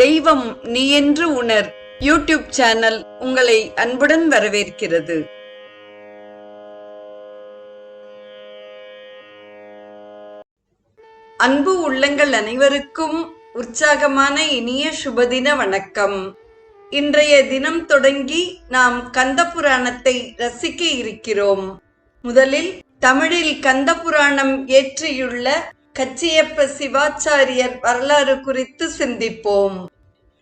தெய்வம் நீ என்று உணர் யூடியூப் சேனல் உங்களை அன்புடன் வரவேற்கிறது. அன்பு உள்ளங்கள் அனைவருக்கும் உற்சாகமான இனிய சுபதின வணக்கம். இன்றைய தினம் தொடங்கி நாம் கந்த புராணத்தை ரசிக்க இருக்கிறோம். முதலில் தமிழில் கந்த புராணம் இயற்றியுள்ள கச்சியப்ப சிவாச்சாரியர் வரலாறு குறித்து சிந்திப்போம்.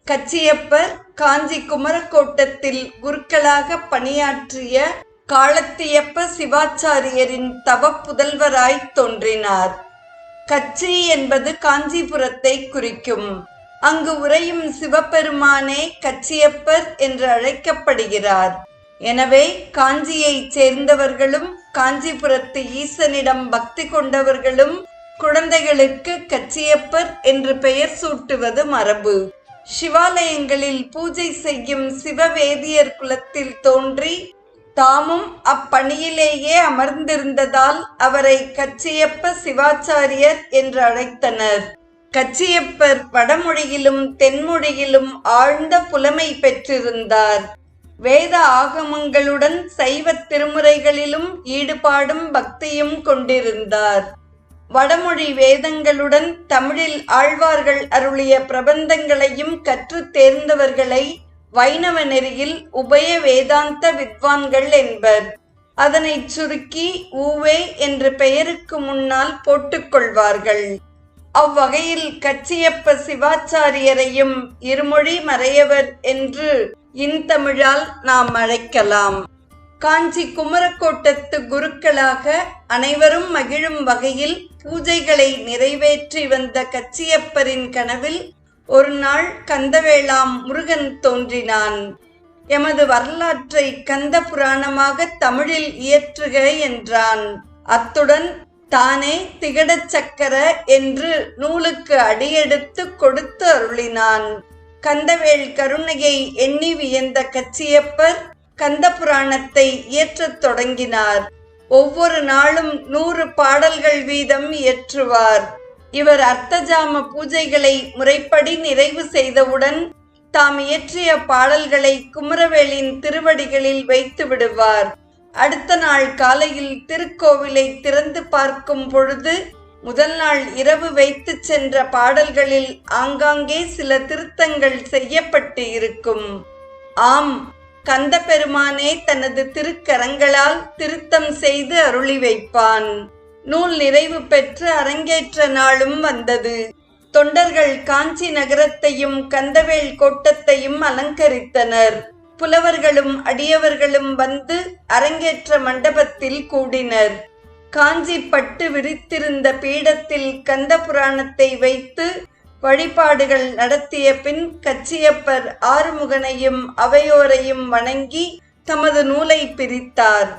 கச்சியப்பர் காஞ்சி குமரக்கோட்டத்தில் குருக்களாக பணியாற்றிய காலத்தியப்ப சிவாச்சாரியரின் தவ புதல்வராய் தோன்றினார். கச்சி என்பது காஞ்சிபுரத்தை குறிக்கும். அங்கு உறையும் சிவபெருமானே கச்சியப்பர் என்று அழைக்கப்படுகிறார். எனவே காஞ்சியை சேர்ந்தவர்களும் காஞ்சிபுரத்து ஈசனிடம் பக்தி கொண்டவர்களும் குழந்தைகளுக்கு கச்சியப்பர் என்று பெயர் சூட்டுவது மரபு. சிவாலயங்களில் பூஜை செய்யும் சிவவேதியர் குலத்தில் தோன்றி தாமும் அப்பணியிலேயே அமர்ந்திருந்ததால் அவரை கச்சியப்ப சிவாச்சாரியர் என்று அழைத்தனர். கச்சியப்பர் வடமொழியிலும் தென்மொழியிலும் ஆழ்ந்த புலமை பெற்றிருந்தார். வேத ஆகமங்களுடன் சைவ திருமுறைகளிலும் ஈடுபாடும் பக்தியும் கொண்டிருந்தார். வடமொழி வேதங்களுடன் தமிழில் ஆழ்வார்கள் அருளிய பிரபந்தங்களையும் கற்று தேர்ந்தவர்களை வைணவ நெறியில் உபய வேதாந்த வித்வான்கள் என்பர். அதனை சுருக்கி ஊவே என்று பெயருக்கு முன்னால் போட்டுக்கொள்வார்கள். அவ்வகையில் கச்சியப்ப சிவாச்சாரியரையும் இருமொழி மறையவர் என்று இன்தமிழால் நாம் அழைக்கலாம். காஞ்சி குமரக்கோட்டத்து குருக்களாக அனைவரும் மகிழும் வகையில் பூஜைகளை நிறைவேற்றி வந்த கச்சியப்பரின் கனவில் ஒரு நாள் கந்தவேளாம் முருகன் தோன்றினான். எமது வரலாற்றை கந்த புராணமாக தமிழில் இயற்றுக என்றான். அத்துடன் தானே திகட சக்கர என்று நூலுக்கு அடியெடுத்து கொடுத்து அருளினான். கந்தவேள் கருணையை எண்ணி வியந்த கச்சியப்பர் கந்த புராணத்தை இயற்றத் தொடங்கினார். ஒவ்வொரு நாளும் 100 பாடல்கள் வீதம் இயற்றுவார். இவர் அர்த்தஜாம பூஜைகளை முறைப்படி நிறைவு செய்தவுடன் தாம் இயற்றிய பாடல்களை குமரவேளின் திருவடிகளில் வைத்து விடுவார். அடுத்த நாள் காலையில் திருக்கோவிலை திறந்து பார்க்கும் பொழுது முதல் நாள் இரவு வைத்து சென்ற பாடல்களில் ஆங்காங்கே சில திருத்தங்கள் செய்யப்பட்டு இருக்கும். ஆம், கந்த பெருமானே தனது திருக்கரங்களால் திருத்தம் செய்து அருளி வைப்பான். நூல் நிறைவு பெற்று அரங்கேற்ற நாளும் வந்தது. தொண்டர்கள் காஞ்சி நகரத்தையும் கந்தவேள் கோட்டத்தையும் அலங்கரித்தனர். புலவர்களும் அடியவர்களும் வந்து அரங்கேற்ற மண்டபத்தில் கூடினர். காஞ்சி பட்டு விரித்திருந்த பீடத்தில் கந்த புராணத்தை வைத்து வழிபாடுகள் நடத்திய பின் கச்சியப்பர் ஆறுமுகனையும் அவையோரையும் வணங்கி தமது நூலை பிரித்தார்.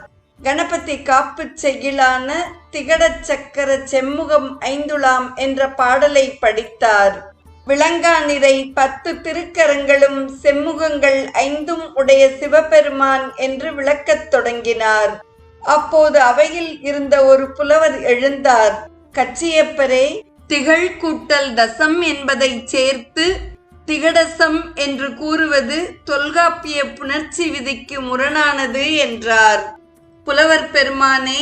கணபதி காப்பு செய்யுளான திகட சக்கர செம்முகம் ஐந்துளாம் என்ற பாடலை படித்தார். விளங்கா நிறை 10 திருக்கரங்களும் செம்முகங்கள் 5 உடைய சிவபெருமான் என்று விளக்கத் தொடங்கினார். அப்போது அவையில் இருந்த ஒரு புலவர் எழுந்தார். கச்சியப்பரே, திகழ் கூட்டல் தசம் என்பதை சேர்த்து திகடசம் என்று கூறுவது தொல்காப்பிய புணர்ச்சி விதிக்கு முரணானது என்றார். புலவர் பெருமானே,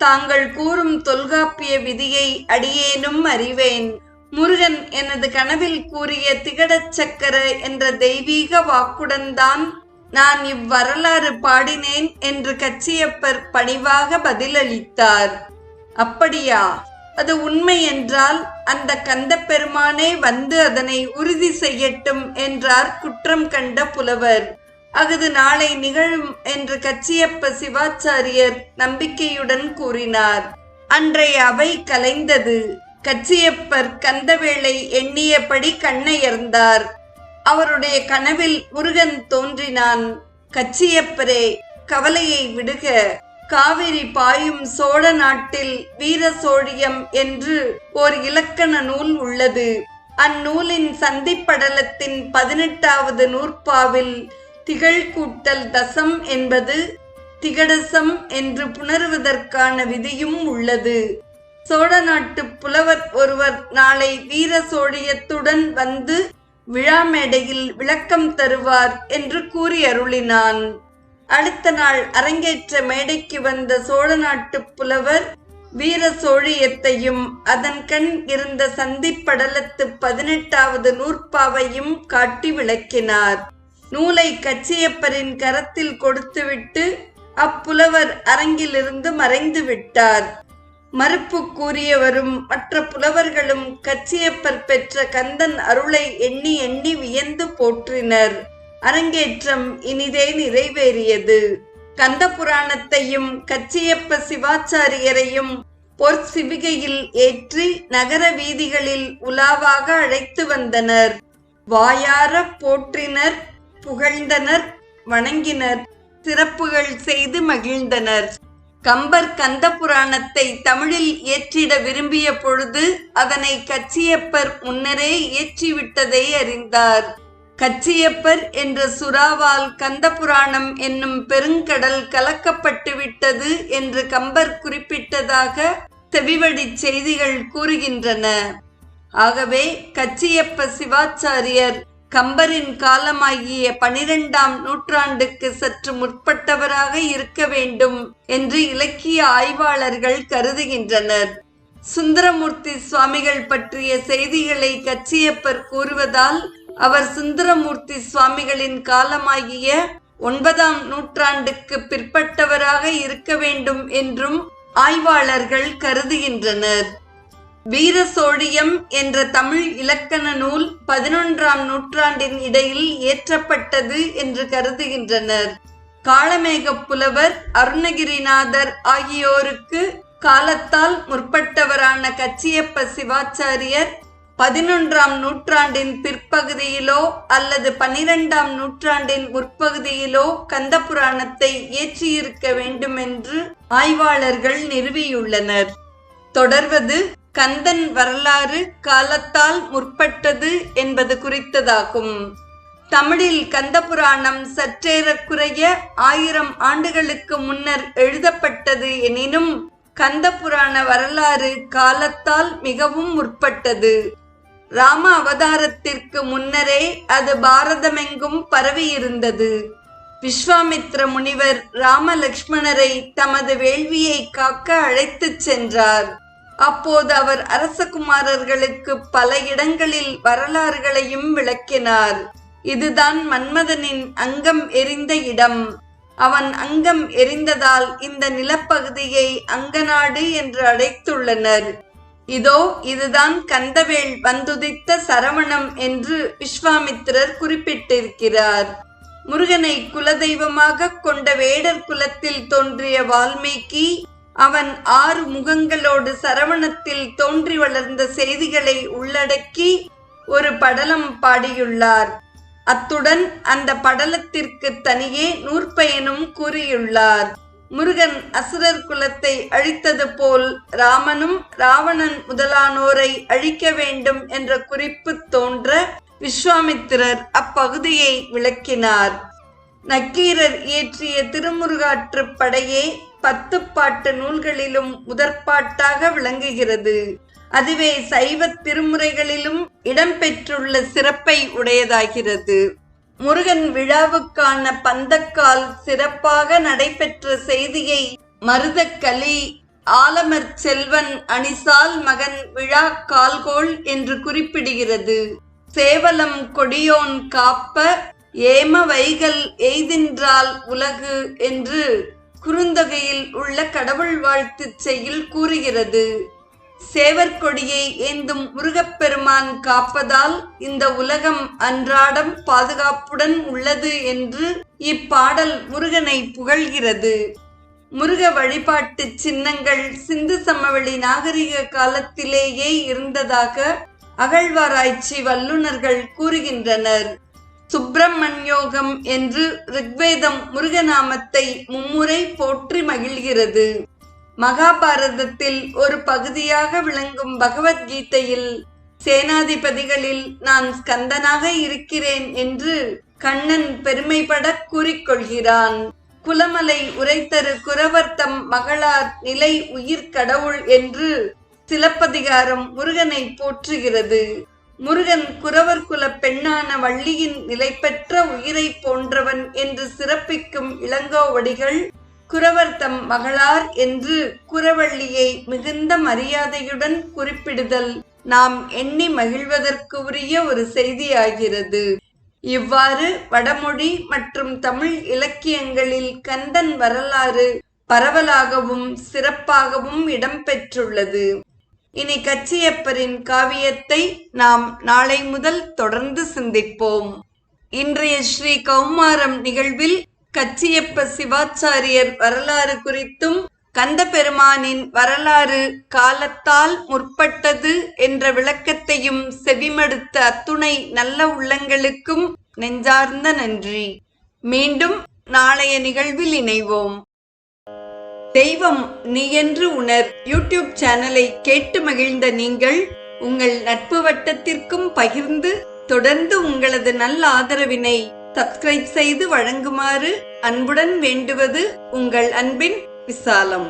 தாங்கள் கூறும் தொல்காப்பிய விதியை அடியேனும் அறிவேன். முருகன் எனது கனவில் கூறிய திகடச் சக்கர என்ற தெய்வீக வாக்குடன் தான் நான் இவ்வரலாறு பாடினேன் என்று கச்சியப்பர் பணிவாக பதிலளித்தார். அப்படியா? அது உண்மை என்றால் அந்த கந்த பெருமானே வந்து அதனை உறுதி செய்யட்டும் என்றார் குற்றம் கண்ட புலவர். அஃது நாளை நிகழும் என்று கச்சியப்ப சிவாச்சாரியர் நம்பிக்கையுடன் கூறினார். அன்றைய அவை கலைந்தது. கச்சியப்பர் கந்தவேளை எண்ணியபடி கண்ணயர்ந்தார். அவருடைய கனவில் முருகன் தோன்றினான். கச்சியப்பரே, கவலையை விடுக. காவிரி பாயும் சோழ நாட்டில் வீர சோழியம் என்று ஓர் இலக்கண நூல் உள்ளது. அந்நூலின் சந்திப்படலத்தின் 18வது நூற்பாவில் திகழ் கூட்டல் தசம் என்பது திகடசம் என்று புணருவதற்கான விதியும் உள்ளது. சோழ நாட்டு புலவர் ஒருவர் நாளை வீர சோழியத்துடன் வந்து விழா மேடையில் விளக்கம் தருவார் என்று கூறி அருளினான். அடுத்த நாள் அரங்கேற்ற மேடைக்கு வந்த சோழ நாட்டு புலவர் வீர சோழியத்தையும் அதன் கண் இருந்த சந்திப்படலத்து 18வது நூற்பாவையும் காட்டி விளக்கினார். நூலை கச்சியப்பரின் கரத்தில் கொடுத்துவிட்டு அப்புலவர் அரங்கிலிருந்து மறைந்து விட்டார். மறுப்பு கூறியவரும் மற்ற புலவர்களும் கச்சியப்பர் பெற்ற கந்தன் அருளை எண்ணி எண்ணி வியந்து போற்றினர். அரங்கேற்றம் இனிதே நிறைவேறியது. கந்த புராணத்தையும் கச்சியப்ப சிவாச்சாரியரையும் பொற்சிவிகையில் ஏற்றி நகர வீதிகளில் உலாவாக அழைத்து வந்தனர். வாயார போற்றினர், புகழ்ந்தனர், வணங்கினர், சிறப்புகள் செய்து மகிழ்ந்தனர். கம்பர் கந்த புராணத்தை தமிழில் இயற்றிட விரும்பிய பொழுது அதனை கச்சியப்பர் முன்னரே இயற்றிவிட்டதை அறிந்தார். கச்சியப்பர் என்ற சுறாவால் கந்த புராணம் என்னும் பெருங்கடல் கலக்கப்பட்டு விட்டது என்று கம்பர் குறிப்பிட்டதாக செவிவழி செய்திகள் கூறுகின்றன. ஆகவே கச்சியப்ப சிவாச்சாரியர் கம்பரின் காலமாகிய 12ஆம் நூற்றாண்டுக்கு சற்று முற்பட்டவராக இருக்க வேண்டும் என்று இலக்கிய ஆய்வாளர்கள் கருதுகின்றனர். சுந்தரமூர்த்தி சுவாமிகள் பற்றிய செய்திகளை கச்சியப்பர் கூறுவதால் அவர் சுந்தரமூர்த்தி சுவாமிகளின் காலமாகிய 9ஆம் நூற்றாண்டுக்கு பிற்பட்டவராக இருக்க வேண்டும் என்றும் ஆய்வாளர்கள் கருதுகின்றனர். வீர சோழியம் என்ற தமிழ் இலக்கண நூல் 11ஆம் நூற்றாண்டின் இடையில் இயற்றப்பட்டது என்று கருதுகின்றனர். காளமேக புலவர், அருணகிரிநாதர் ஆகியோருக்கு காலத்தால் முற்பட்டவரான கச்சியப்ப சிவாச்சாரியர் 11ஆம் நூற்றாண்டின் பிற்பகுதியிலோ அல்லது 12ஆம் நூற்றாண்டின் முற்பகுதியிலோ கந்த புராணத்தை இயற்றியிருக்க வேண்டும் என்று ஆய்வாளர்கள் நிறுவியுள்ளனர். தொடர்வது கந்தன் வரலாறு காலத்தால் முற்பட்டது என்பது குறித்ததாகும். தமிழில் கந்த புராணம் சற்றேறக்குறைய 1000 ஆண்டுகளுக்கு முன்னர் எழுதப்பட்டது எனினும் கந்த புராண வரலாறு காலத்தால் மிகவும் முற்பட்டது. ராம அவதாரத்திற்கு முன்னரே அது பாரதமெங்கும் பரவியிருந்தது. விஸ்வாமித்ர முனிவர் ராம லக்ஷ்மணரை தமது வேள்வியை காக்க அழைத்துச் சென்றார். அப்போது அவர் அரசகுமாரர்களுக்கு பல இடங்களில் வரலாறுகளையும் விளக்கினார். இதுதான் மன்மதனின் அங்கம் எரிந்த இடம். அவன் அங்கம் எரிந்ததால் இந்த நிலப்பகுதியை அங்கநாடு என்று அழைத்துள்ளனர். இதோ இதுதான் கந்தவேள் வந்துதித்த சரவணம் என்று விஸ்வாமித்திரர் குறிப்பிட்டிருக்கிறார். முருகனை குலதெய்வமாக கொண்ட வேடர் குலத்தில் தோன்றிய வால்மீகி அவன் 6 முகங்களோடு சரவணத்தில் தோன்றி வளர்ந்த செய்திகளை உள்ளடக்கி ஒரு படலம் பாடியுள்ளார். அத்துடன் அந்த படலத்திற்கு தனியே நூற்பயனும் கூறியுள்ளார். முருகன் அசுரர் குலத்தை அழித்தது போல் ராமனும் ராவணன் முதலானோரை அழிக்க வேண்டும் என்ற குறிப்பு தோன்ற விஸ்வாமித்திரர் அப்பகுதியை விளக்கினார். நக்கீரர் இயற்றிய திருமுருகாற்று படையே 10 பாட்டு நூல்களிலும் முதற்பாட்டாக விளங்குகிறது. அதுவே சைவ திருமுறைகளிலும் இடம்பெற்றுள்ள சிறப்பை உடையதாகிறது. முருகன் விழாவுக்கான பந்தக்கால் சிறப்பாக நடைபெற்ற செய்தியை மருதக்கலி ஆலமர் செல்வன் அணிசால் மகன் விழா கால்கோள் என்று குறிப்பிடுகிறது. சேவலம் கொடியோன் காப்ப ஏம வைகல் எய்தின்றால் உலகு என்று குறுந்தொகையில் உள்ள கடவுள் வாழ்த்து செய்யுள் கூறுகிறது. சேவற்கொடியை ஏந்தும் முருகப்பெருமான் காப்பதால் இந்த உலகம் அன்றாடம் பாதுகாப்புடன் உள்ளது என்று இப்பாடல் முருகனை புகழ்கிறது. முருக வழிபாட்டு சின்னங்கள் சிந்து சமவெளி நாகரிக காலத்திலேயே இருந்ததாக அகழ்வாராய்ச்சி வல்லுநர்கள் கூறுகின்றனர். சுப்பிரமணியோகம் என்று ரிக்வேதம் முருகநாமத்தை மும்முறை போற்றி மகிழ்கிறது. மகாபாரதத்தில் ஒரு பகுதியாக விளங்கும் பகவத்கீதையில் சேனாதிபதிகளில் நான் ஸ்கந்தனாக இருக்கிறேன் என்று கண்ணன் பெருமைப்பட கூறிக்கொள்கிறான். குலமலை உரைத்தரு குரவர்த்தம் மகளார் நிலை உயிர் கடவுள் என்று சிலப்பதிகாரம் முருகனை போற்றுகிறது. முருகன் குறவர் குல பெண்ணான வள்ளியின் நிலைபெற்ற உயிரை போன்றவன் என்று சிறப்பிக்கும் இளங்கோவடிகள் குறவர் தம் மகளார் என்று குறவள்ளியை மிகுந்த மரியாதையுடன் குறிப்பிடுதல் நாம் எண்ணி மகிழ்வதற்கு உரிய ஒரு செய்தியாகிறது. இவ்வாறு வடமொழி மற்றும் தமிழ் இலக்கியங்களில் கந்தன் வரலாறு பரவலாகவும் சிறப்பாகவும் இடம்பெற்றுள்ளது. இனி கச்சியப்பரின் காவியத்தை நாம் நாளை முதல் தொடர்ந்து சிந்திப்போம். இன்றைய ஸ்ரீ கௌமாரம் நிகழ்வில் கச்சியப்ப சிவாச்சாரியர் வரலாறு குறித்தும் கந்தபெருமானின் வரலாறு காலத்தால் முற்பட்டது என்ற விளக்கத்தையும் செவிமடுத்த அத்துணை நல்ல உள்ளங்களுக்கும் நெஞ்சார்ந்த நன்றி. மீண்டும் நாளைய நிகழ்வில் இணைவோம். தெய்வம் நீ என்று உணர் யூடியூப் சேனலை கேட்டு மகிழ்ந்த நீங்கள் உங்கள் நட்பு வட்டத்திற்கும் பகிர்ந்து தொடர்ந்து உங்களது நல்ல ஆதரவினை சப்ஸ்கிரைப் செய்து வழங்குமாறு அன்புடன் வேண்டுவது உங்கள் அன்பின் விசாலம்.